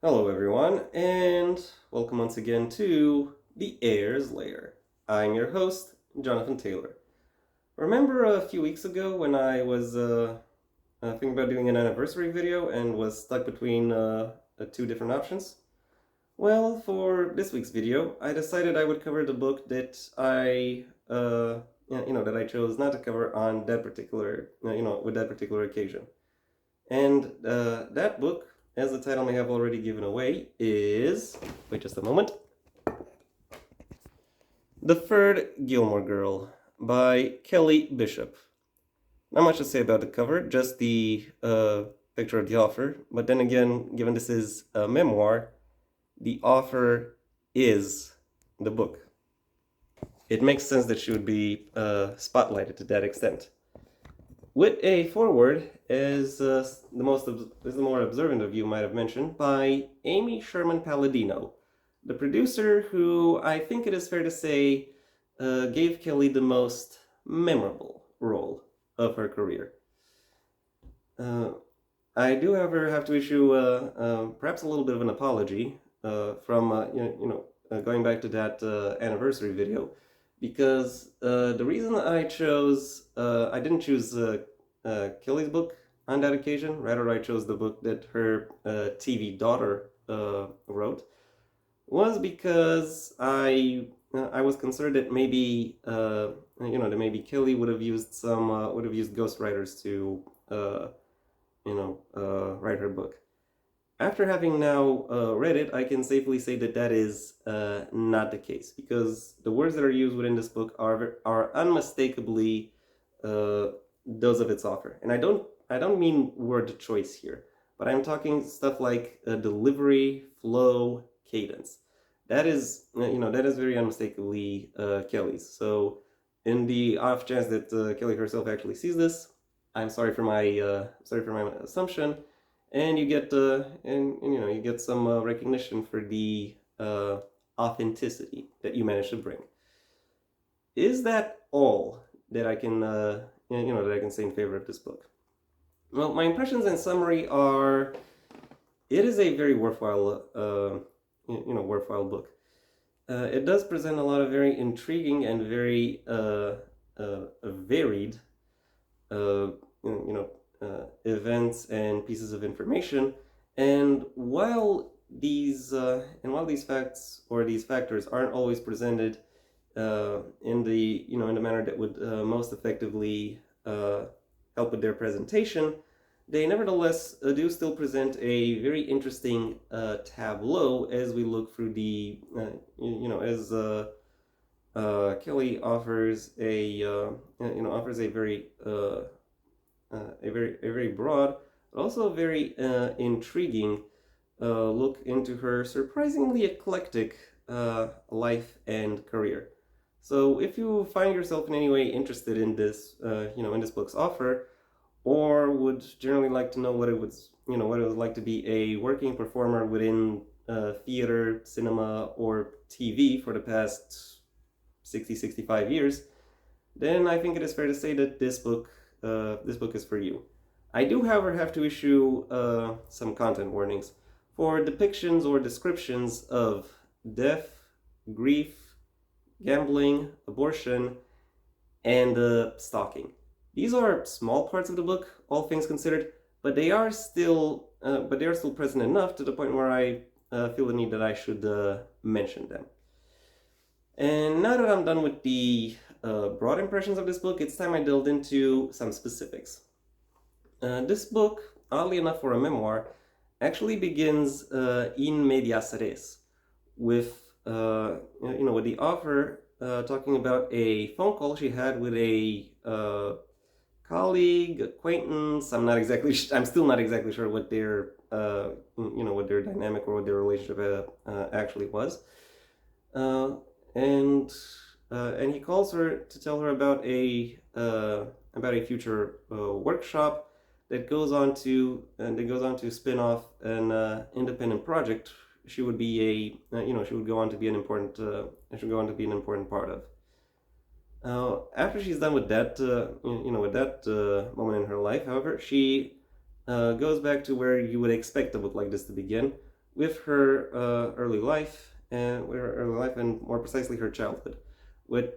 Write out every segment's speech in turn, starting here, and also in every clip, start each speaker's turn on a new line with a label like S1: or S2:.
S1: Hello, everyone, and welcome once again to the Heir's Lair. I'm your host, Jonathan Taylor. Remember a few weeks ago when I was thinking about doing an anniversary video and was stuck between two different options? Well, for this week's video, I decided I would cover the book that that I chose not to cover on that particular, with that particular occasion. And that book, as the title may have already given away, is. Wait just a moment. The Third Gilmore Girl by Kelly Bishop. Not much to say about the cover, just the picture of the author. But then again, given this is a memoir, the author is the book. It makes sense that she would be spotlighted to that extent. With a foreword, as the more observant of you might have mentioned, by Amy Sherman Palladino, the producer who I think it is fair to say gave Kelly the most memorable role of her career. I do, however, have to issue perhaps a little bit of an apology from going back to that anniversary video, because the reason I didn't choose Kelly's book on that occasion. Rather, I chose the book that her TV daughter wrote, was because I was concerned that maybe Kelly would have used ghostwriters to write her book. After having now read it, I can safely say that that is not the case, because the words that are used within this book are unmistakably those of its author. And I don't mean word choice here, but I'm talking stuff like delivery, flow, cadence. That is very unmistakably Kelly's. So, in the off chance that Kelly herself actually sees this, I'm sorry for my assumption, and you get you get some recognition for the authenticity that you managed to bring. Is that all that I can that I can say in favor of this book? Well, my impressions in summary are: it is a very worthwhile worthwhile book. It does present a lot of very intriguing and very varied events and pieces of information. And while these facts or these factors aren't always presented in the manner that would most effectively help with their presentation, they nevertheless do still present a very interesting tableau as we look through the as Kelly offers a very broad but also very intriguing look into her surprisingly eclectic life and career. So if you find yourself in any way interested in this in this book's offer, or would generally like to know what it was like to be a working performer within theater, cinema, or TV for the past 65 years, then I think it is fair to say that this book is for you. I do, however, have to issue some content warnings for depictions or descriptions of death, grief, gambling, abortion, and stalking. These are small parts of the book, all things considered, but they are still present enough to the point where I feel the need that I should mention them. And now that I'm done with the broad impressions of this book, it's time I delved into some specifics. This book, oddly enough for a memoir, actually begins in medias res, with with the author talking about a phone call she had with a colleague, acquaintance. I'm still not exactly sure what their what their dynamic or what their relationship actually was. And he calls her to tell her about a future workshop that goes on to spin off an independent project. She would be she would go on to be an important part of. After she's done with that moment in her life, however, she goes back to where you would expect a book like this to begin, with her early life and more precisely her childhood, with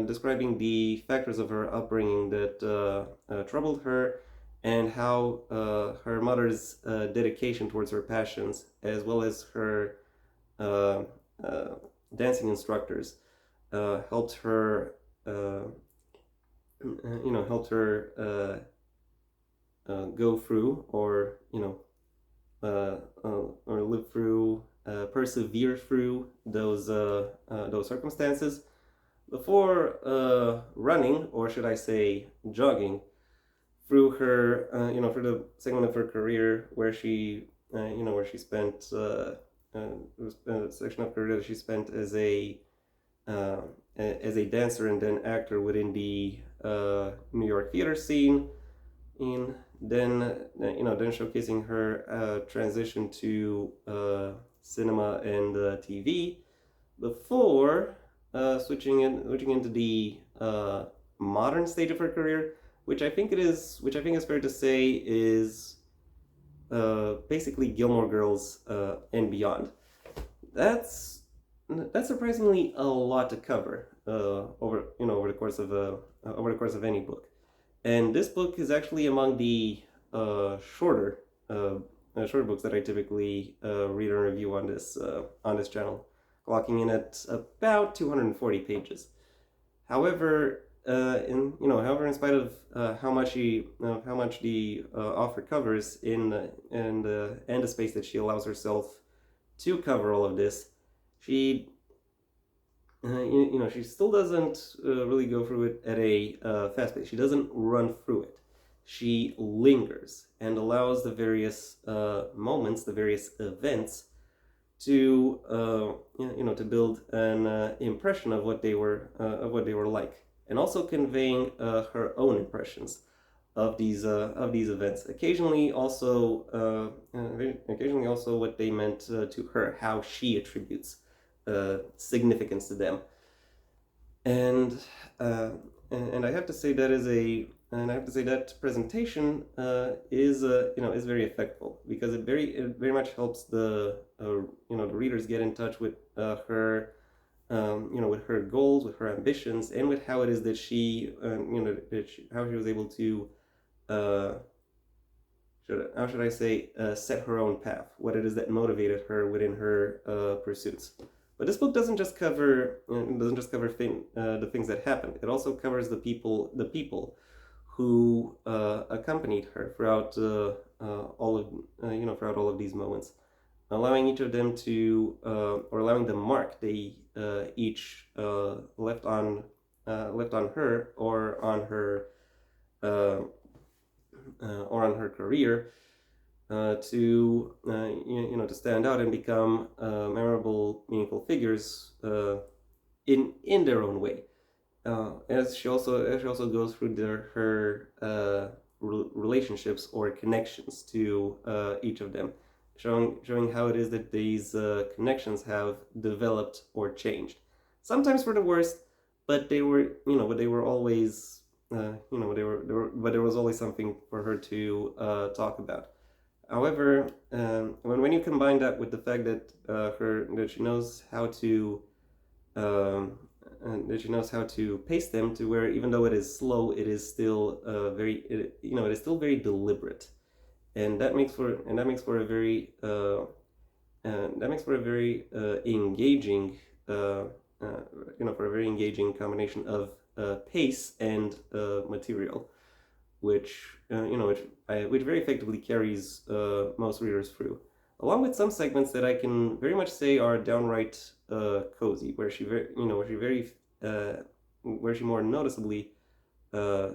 S1: describing the factors of her upbringing that troubled her, and how her mother's dedication towards her passions, as well as her uh, uh, dancing instructors, helped her, helped her go through, or or live through, persevere through those circumstances before running, or should I say, jogging through her, through the segment of her career where where she spent a section of career that she spent uh, as a dancer and then actor within the New York theater scene, in then then showcasing her transition to cinema and TV before switching into the modern stage of her career, which I think is fair to say is basically Gilmore Girls and beyond. That's that's surprisingly a lot to cover over the course of any book. And this book is actually among the uh, shorter books that I typically read and review on this channel, clocking in at about 240 pages. However, in spite of how much the author covers and the space that she allows herself to cover all of this, she she still doesn't really go through it at a fast pace. She doesn't run through it. She lingers and allows the various moments, the various events, to to build an impression of what they were like, and also conveying her own impressions of these events. Occasionally also what they meant to her, how she attributes significance to them. And uh, and I have to say that presentation is very effective, because it very much helps the readers get in touch with her, with her goals, with her ambitions, and with how it is that how she was able to uh, how should I say, set her own path, what it is that motivated her within her pursuits. But this book doesn't just cover the things that happened. It also covers the people who accompanied her throughout throughout all of these moments, allowing each of them to or allowing the mark they each left on her, uh, or on her career, to stand out and become memorable, meaningful figures in their own way. As she also goes through her relationships or connections to each of them, showing how it is that these connections have developed or changed. Sometimes for the worst, but they were always but there was always something for her to talk about. However, when you combine that with the fact that she knows how to that she knows how to pace them to where, even though it is slow, it is still it is still very deliberate, and that makes for a very engaging for a very engaging combination of pace and material, which which very effectively carries most readers through, along with some segments that I can very much say are downright cozy, where where she more noticeably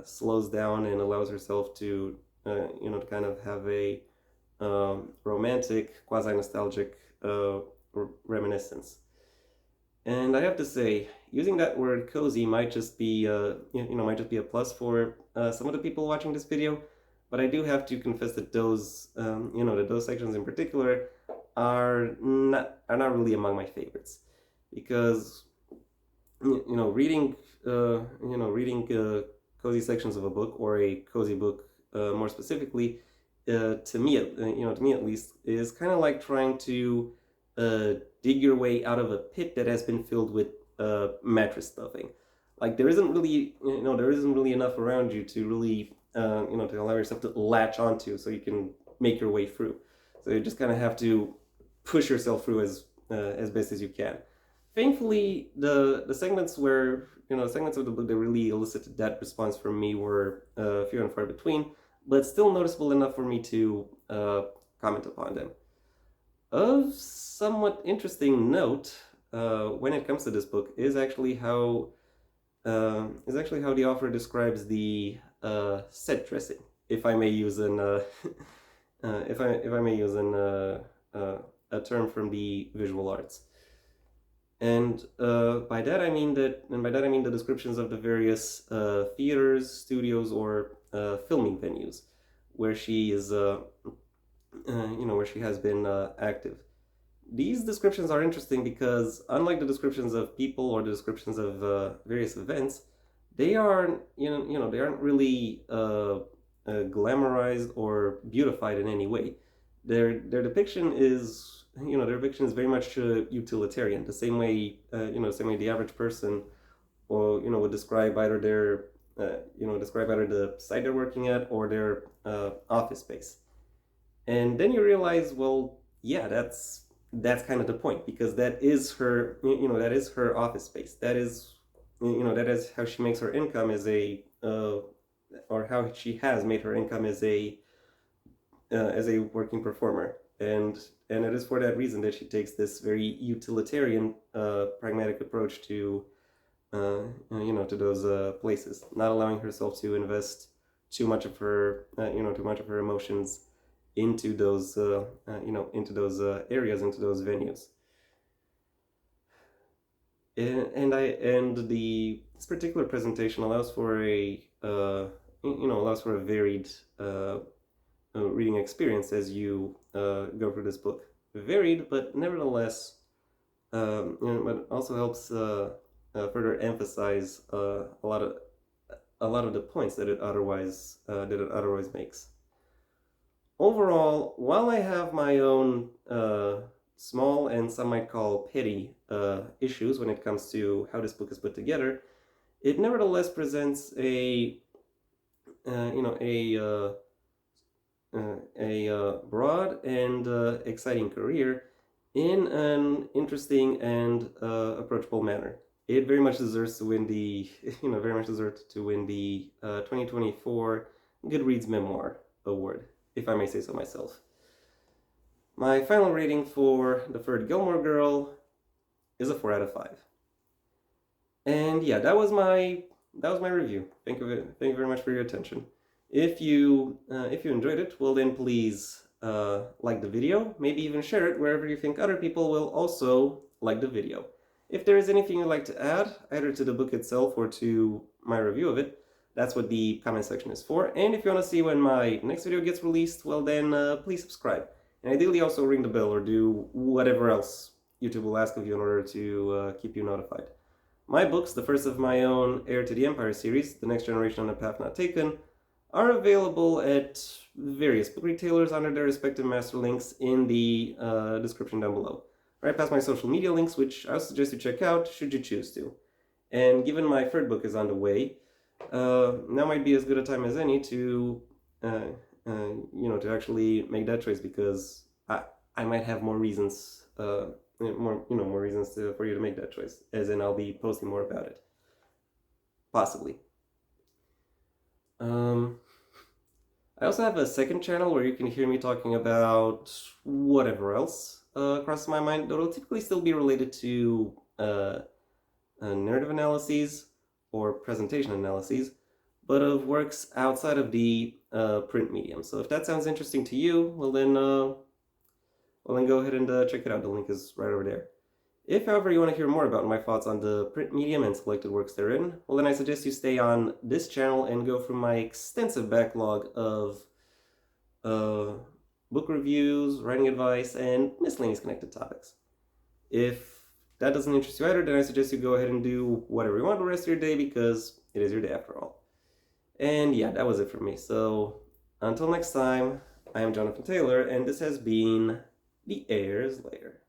S1: slows down and allows herself to to kind of have a romantic, quasi nostalgic reminiscence. And I have to say, using that word cozy might just be might just be a plus for some of the people watching this video, but I do have to confess that those sections in particular are not really among my favorites, because reading cozy sections of a book, or a cozy book more specifically, to me, to me at least, is kind of like trying to dig your way out of a pit that has been filled with mattress stuffing. Like there isn't really, there isn't really enough around you to really, to allow yourself to latch onto, so you can make your way through. So you just kind of have to push yourself through as best as you can. Thankfully, the segments where segments of the book that really elicited that response from me were few and far between, but still noticeable enough for me to comment upon them. Of somewhat interesting note, when it comes to this book, is actually how the author describes the set dressing, if I may use an if I may use a term from the visual arts. And by that I mean the descriptions of the various theaters, studios, or filming venues where she is, where she has been active. These descriptions are interesting because, unlike the descriptions of people or the descriptions of various events, they are, they aren't really glamorized or beautified in any way. Their depiction is, their depiction is very much utilitarian. The same way, same way the average person, or would describe either describe either the site they're working at or their office space. And then you realize, well, yeah, that's kind of the point, because that is her, that is her office space. That is, that is how she makes her income or how she has made her income as a working performer. And it is for that reason that she takes this very utilitarian, pragmatic approach to, to those places, not allowing herself to invest too much of her, too much of her emotions into those, into those areas, into those venues. And this particular presentation allows for a varied reading experience as you go through this book. Varied, but nevertheless, but also helps further emphasize a lot of the points that it otherwise makes. Overall, while I have my own small and some might call petty issues when it comes to how this book is put together, it nevertheless presents a broad and exciting career in an interesting and approachable manner. It very much deserves to win the 2024 Goodreads Memoir Award, if I may say so myself. My final rating for the third Gilmore Girl is a 4 out of 5. And yeah, that was my review. Thank you very much for your attention. If you enjoyed it, well then please like the video, maybe even share it wherever you think other people will also like the video. If there is anything you'd like to add, either to the book itself or to my review of it, that's what the comment section is for. And if you want to see when my next video gets released, well then please subscribe. And ideally also ring the bell or do whatever else YouTube will ask of you in order to keep you notified. My books, the first of my own Heir to the Empire series, The Next Generation on a Path Not Taken, are available at various book retailers under their respective master links in the description down below. Right past my social media links, which I suggest you check out should you choose to. And given my third book is on the way, now might be as good a time as any to to actually make that choice, because I might have more reasons, more reasons for you to make that choice. As in, I'll be posting more about it, possibly. I also have a second channel where you can hear me talking about whatever else crosses my mind, that will typically still be related to narrative analyses or presentation analyses, but of works outside of the print medium. So if that sounds interesting to you, well then go ahead and check it out. The link is right over there. If, however, you want to hear more about my thoughts on the print medium and selected works therein, well then I suggest you stay on this channel and go through my extensive backlog of book reviews, writing advice, and miscellaneous connected topics. If that doesn't interest you either, then I suggest you go ahead and do whatever you want the rest of your day, because it is your day after all. And yeah, that was it for me. So until next time, I am Jonathan Taylor, and this has been The Heir's Lair.